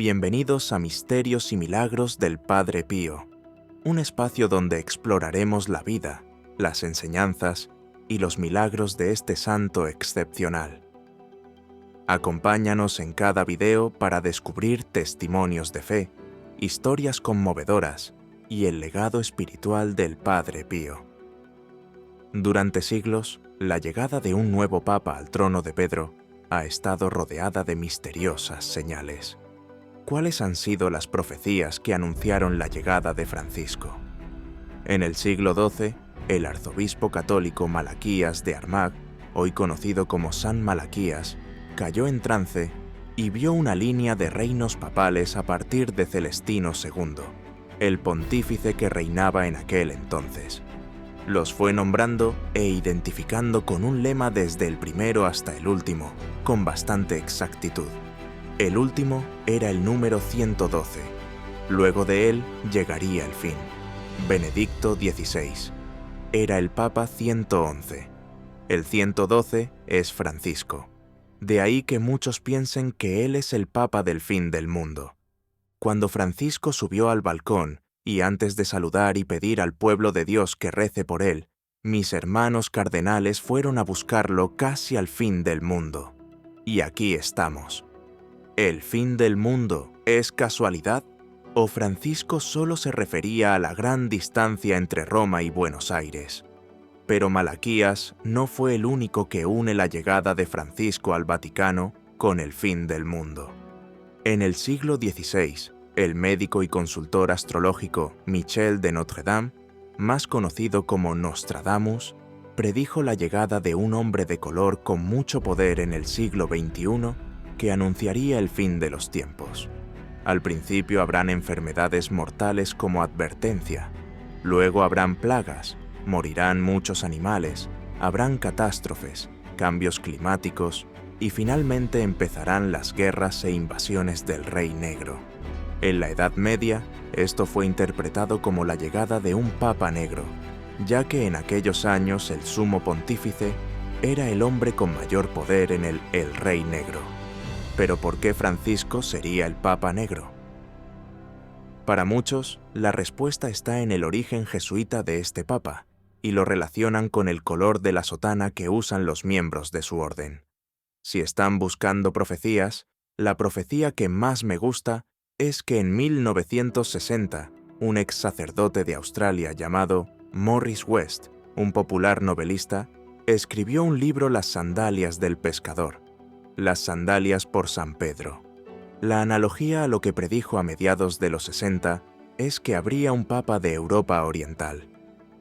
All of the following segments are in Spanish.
Bienvenidos a Misterios y Milagros del Padre Pío, un espacio donde exploraremos la vida, las enseñanzas y los milagros de este santo excepcional. Acompáñanos en cada video para descubrir testimonios de fe, historias conmovedoras y el legado espiritual del Padre Pío. Durante siglos, la llegada de un nuevo Papa al trono de Pedro ha estado rodeada de misteriosas señales. ¿Cuáles han sido las profecías que anunciaron la llegada de Francisco? En el siglo XII, el arzobispo católico Malaquías de Armagh, hoy conocido como San Malaquías, cayó en trance y vio una línea de reinos papales a partir de Celestino II, el pontífice que reinaba en aquel entonces. Los fue nombrando e identificando con un lema desde el primero hasta el último, con bastante exactitud. El último era el número 112. Luego de él llegaría el fin. Benedicto XVI. Era el Papa 111. El 112 es Francisco. De ahí que muchos piensen que él es el Papa del fin del mundo. Cuando Francisco subió al balcón y antes de saludar y pedir al pueblo de Dios que rece por él, mis hermanos cardenales fueron a buscarlo casi al fin del mundo. Y aquí estamos. ¿El fin del mundo es casualidad? ¿O Francisco solo se refería a la gran distancia entre Roma y Buenos Aires? Pero Malaquías no fue el único que une la llegada de Francisco al Vaticano con el fin del mundo. En el siglo XVI, el médico y consultor astrológico Michel de Notre Dame, más conocido como Nostradamus, predijo la llegada de un hombre de color con mucho poder en el siglo XXI que anunciaría el fin de los tiempos. Al principio habrán enfermedades mortales como advertencia, luego habrán plagas, morirán muchos animales, habrán catástrofes, cambios climáticos y finalmente empezarán las guerras e invasiones del Rey Negro. En la Edad Media, esto fue interpretado como la llegada de un Papa Negro, ya que en aquellos años el sumo pontífice era el hombre con mayor poder en el Rey Negro. ¿Pero por qué Francisco sería el Papa Negro? Para muchos, la respuesta está en el origen jesuita de este Papa, y lo relacionan con el color de la sotana que usan los miembros de su orden. Si están buscando profecías, la profecía que más me gusta es que en 1960, un ex sacerdote de Australia llamado Morris West, un popular novelista, escribió un libro Las sandalias del pescador, las sandalias por San Pedro. La analogía a lo que predijo a mediados de los 60 es que habría un papa de Europa Oriental.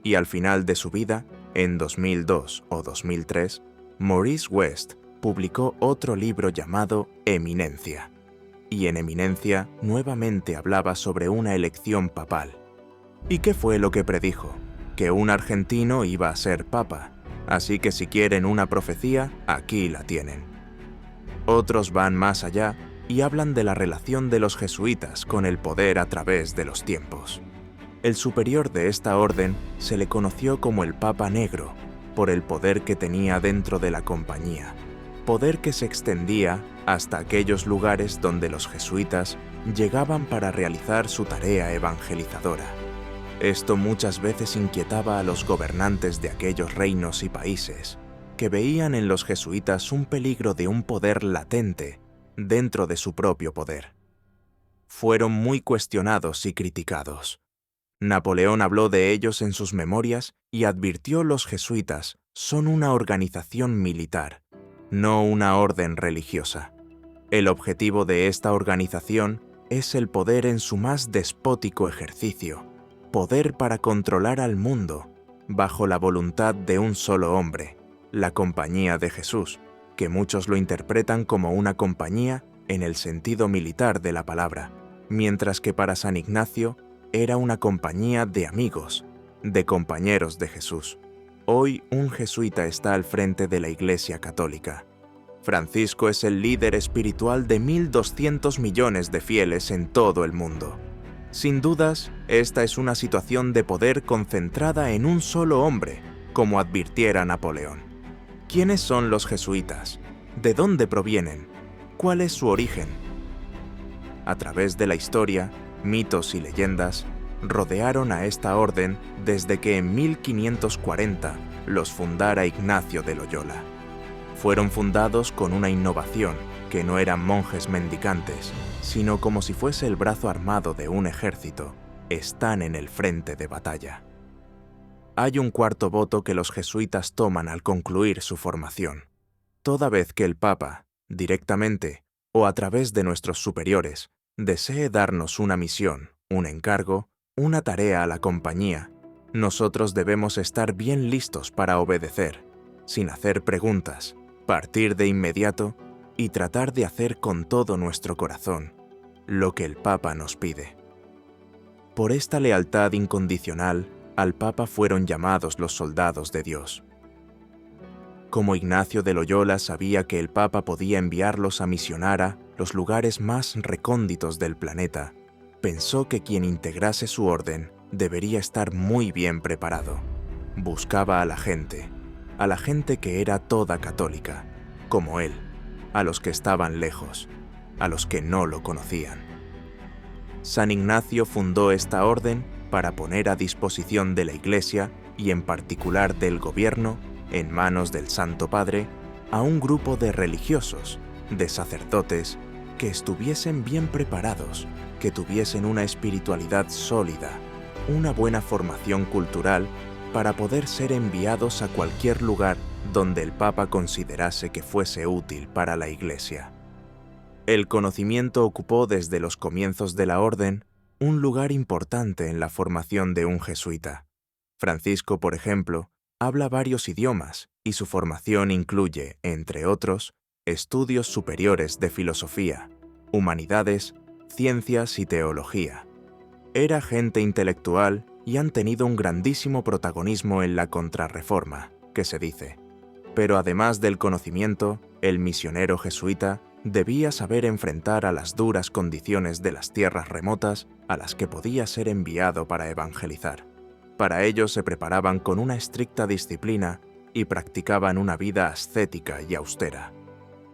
Y al final de su vida, en 2002 o 2003, Maurice West publicó otro libro llamado Eminencia. Y en Eminencia nuevamente hablaba sobre una elección papal. ¿Y qué fue lo que predijo? Que un argentino iba a ser papa. Así que si quieren una profecía, aquí la tienen. Otros van más allá y hablan de la relación de los jesuitas con el poder a través de los tiempos. El superior de esta orden se le conoció como el Papa Negro, por el poder que tenía dentro de la compañía, poder que se extendía hasta aquellos lugares donde los jesuitas llegaban para realizar su tarea evangelizadora. Esto muchas veces inquietaba a los gobernantes de aquellos reinos y países, que veían en los jesuitas un peligro de un poder latente dentro de su propio poder. Fueron muy cuestionados y criticados. Napoleón habló de ellos en sus memorias y advirtió: los jesuitas son una organización militar, no una orden religiosa. El objetivo de esta organización es el poder en su más despótico ejercicio, poder para controlar al mundo, bajo la voluntad de un solo hombre, la Compañía de Jesús, que muchos lo interpretan como una compañía en el sentido militar de la palabra, mientras que para San Ignacio era una compañía de amigos, de compañeros de Jesús. Hoy un jesuita está al frente de la Iglesia Católica. Francisco es el líder espiritual de 1.200 millones de fieles en todo el mundo. Sin dudas, esta es una situación de poder concentrada en un solo hombre, como advirtiera Napoleón. ¿Quiénes son los jesuitas? ¿De dónde provienen? ¿Cuál es su origen? a través de la historia, mitos y leyendas, rodearon a esta orden desde que en 1540 los fundara Ignacio de Loyola. Fueron fundados con una innovación, que no eran monjes mendicantes, sino como si fuese el brazo armado de un ejército, están en el frente de batalla. Hay un cuarto voto que los jesuitas toman al concluir su formación. Toda vez que el Papa, directamente o a través de nuestros superiores, desee darnos una misión, un encargo, una tarea a la compañía, nosotros debemos estar bien listos para obedecer, sin hacer preguntas, partir de inmediato y tratar de hacer con todo nuestro corazón lo que el Papa nos pide. Por esta lealtad incondicional, al Papa fueron llamados los soldados de Dios. Como Ignacio de Loyola sabía que el Papa podía enviarlos a misionar a los lugares más recónditos del planeta, pensó que quien integrase su orden debería estar muy bien preparado. Buscaba a la gente que era toda católica, como él, a los que estaban lejos, a los que no lo conocían. San Ignacio fundó esta orden para poner a disposición de la Iglesia y en particular del gobierno, en manos del Santo Padre, a un grupo de religiosos, de sacerdotes, que estuviesen bien preparados, que tuviesen una espiritualidad sólida, una buena formación cultural para poder ser enviados a cualquier lugar donde el Papa considerase que fuese útil para la Iglesia. El conocimiento ocupó desde los comienzos de la orden un lugar importante en la formación de un jesuita. Francisco, por ejemplo, habla varios idiomas y su formación incluye, entre otros, estudios superiores de filosofía, humanidades, ciencias y teología. Era gente intelectual y han tenido un grandísimo protagonismo en la Contrarreforma, que se dice. Pero además del conocimiento, el misionero jesuita debía saber enfrentar a las duras condiciones de las tierras remotas a las que podía ser enviado para evangelizar. Para ello se preparaban con una estricta disciplina y practicaban una vida ascética y austera.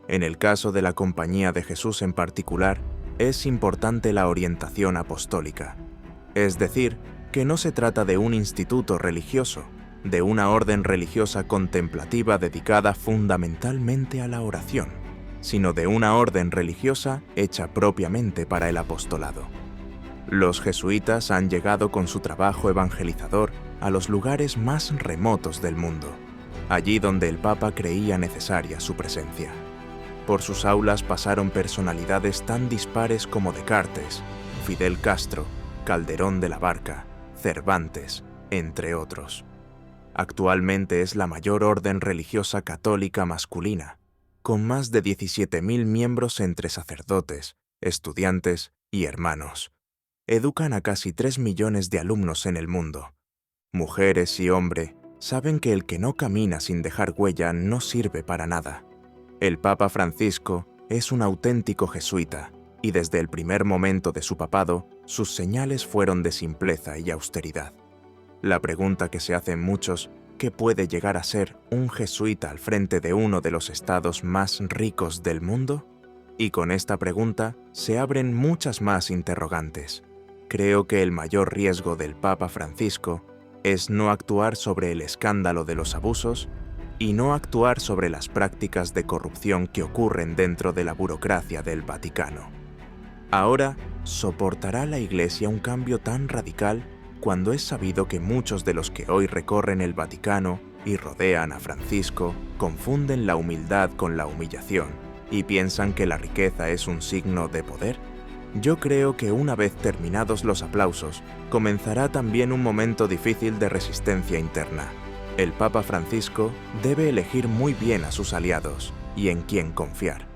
En el caso de la Compañía de Jesús en particular, es importante la orientación apostólica. Es decir, que no se trata de un instituto religioso, de una orden religiosa contemplativa dedicada fundamentalmente a la oración, sino de una orden religiosa hecha propiamente para el apostolado. Los jesuitas han llegado con su trabajo evangelizador a los lugares más remotos del mundo, allí donde el Papa creía necesaria su presencia. Por sus aulas pasaron personalidades tan dispares como Descartes, Fidel Castro, Calderón de la Barca, Cervantes, entre otros. Actualmente es la mayor orden religiosa católica masculina, con más de 17.000 miembros entre sacerdotes, estudiantes y hermanos. Educan a casi 3 millones de alumnos en el mundo. Mujeres y hombres saben que el que no camina sin dejar huella no sirve para nada. El Papa Francisco es un auténtico jesuita, y desde el primer momento de su papado, sus señales fueron de simpleza y austeridad. La pregunta que se hacen muchos, ¿qué puede llegar a ser un jesuita al frente de uno de los estados más ricos del mundo? Y con esta pregunta se abren muchas más interrogantes. Creo que el mayor riesgo del Papa Francisco es no actuar sobre el escándalo de los abusos y no actuar sobre las prácticas de corrupción que ocurren dentro de la burocracia del Vaticano. Ahora, ¿soportará la Iglesia un cambio tan radical cuando es sabido que muchos de los que hoy recorren el Vaticano y rodean a Francisco confunden la humildad con la humillación y piensan que la riqueza es un signo de poder? Yo creo que una vez terminados los aplausos, comenzará también un momento difícil de resistencia interna. El Papa Francisco debe elegir muy bien a sus aliados y en quién confiar.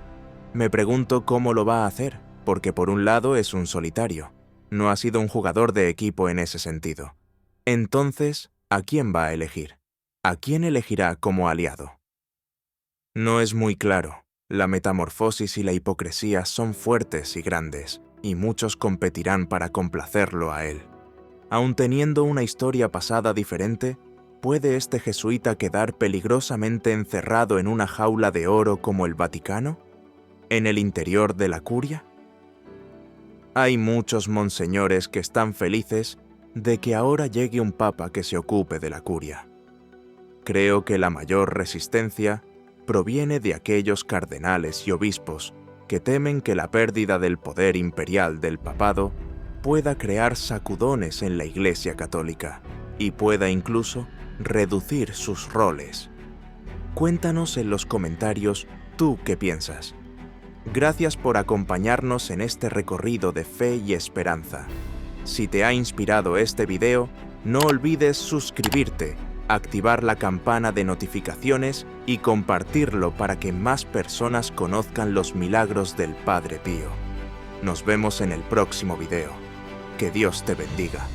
Me pregunto cómo lo va a hacer, porque por un lado es un solitario, no ha sido un jugador de equipo en ese sentido. Entonces, ¿a quién va a elegir? ¿A quién elegirá como aliado? No es muy claro. La metamorfosis y la hipocresía son fuertes y grandes, y muchos competirán para complacerlo a él. Aun teniendo una historia pasada diferente, ¿puede este jesuita quedar peligrosamente encerrado en una jaula de oro como el Vaticano? ¿En el interior de la curia? Hay muchos monseñores que están felices de que ahora llegue un papa que se ocupe de la curia. Creo que la mayor resistencia proviene de aquellos cardenales y obispos que temen que la pérdida del poder imperial del papado pueda crear sacudones en la Iglesia Católica y pueda incluso reducir sus roles. Cuéntanos en los comentarios tú qué piensas. Gracias por acompañarnos en este recorrido de fe y esperanza. Si te ha inspirado este video, no olvides suscribirte, activar la campana de notificaciones y compartirlo para que más personas conozcan los milagros del Padre Pío. Nos vemos en el próximo video. Que Dios te bendiga.